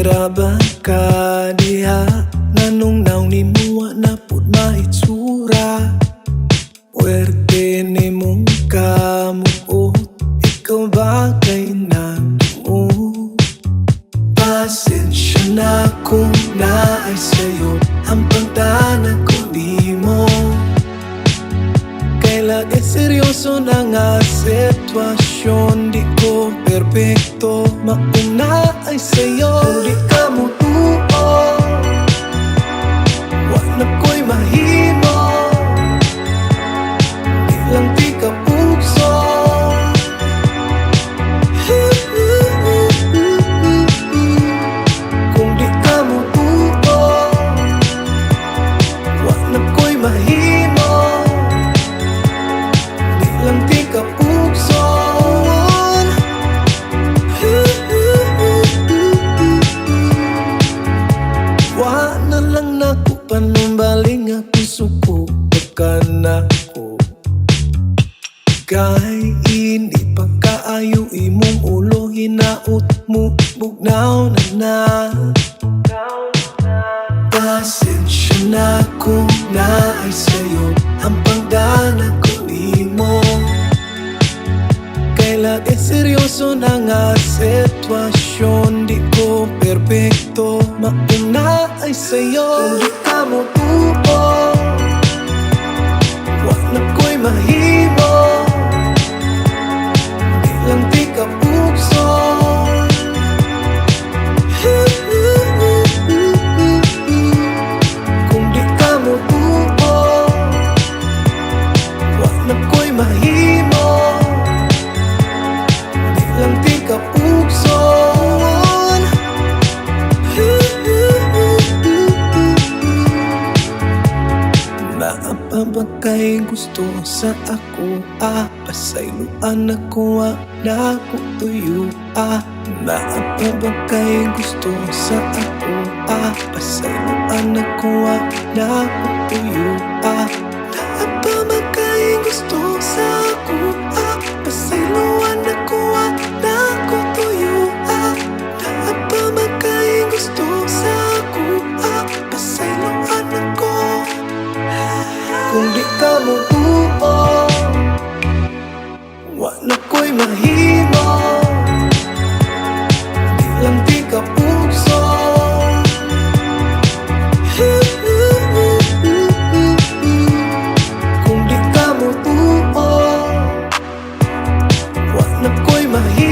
Iraban ka diha, nganong naw ni muwa na pud mahitsura. Puwerte ni mong kamuot, ikaw ba kay nagtuo? Pasensya na kung naay sa'yo ang pagtanan ko di mo. Kay lagi seryoso na nga sitwasyon, di ko perpekto, mauna ay sa'yo. Kung di ka mo tuo, wag na ko'y mahimo, di lang di ka pugso. Kung di ka mo tuo, wag na ko'y mahimo, di lang di ka pugso. Wa na lang naku panumbaling akong suko, baka na ko. Kay hindi pa kaayo imong ulo, hinaot mo, bugnaw na na. Pasensya na kung naay sa'yo ang pagdanan ko di mo. Kay lagi seryoso na nga sitwasyon, di ko perpekto, mauna ay sa'yo. Kung di ka mo tuo, wag na ko'y mahimo, di lang di ka pugso. Kung di ka mo tuo, wag na ko'y mahimo, di lang di ka pugso. Naapa ba kay gusto sa ako? Pasayloan ako, na ko tuyo. Naapa ba kay gusto sa ako? Pasayloan ako, na ko tuyo. Naapa ba kay gusto sa ako? Pasayloan ako, na ko tuyo. Naapa ba kay gusto sa ako? Pasayloan ako. Kung di ka mo tuo, wag na ko'y mahimo, di lang di ka pugso. Kung di ka mo tuo, wag na ko'y mahimo,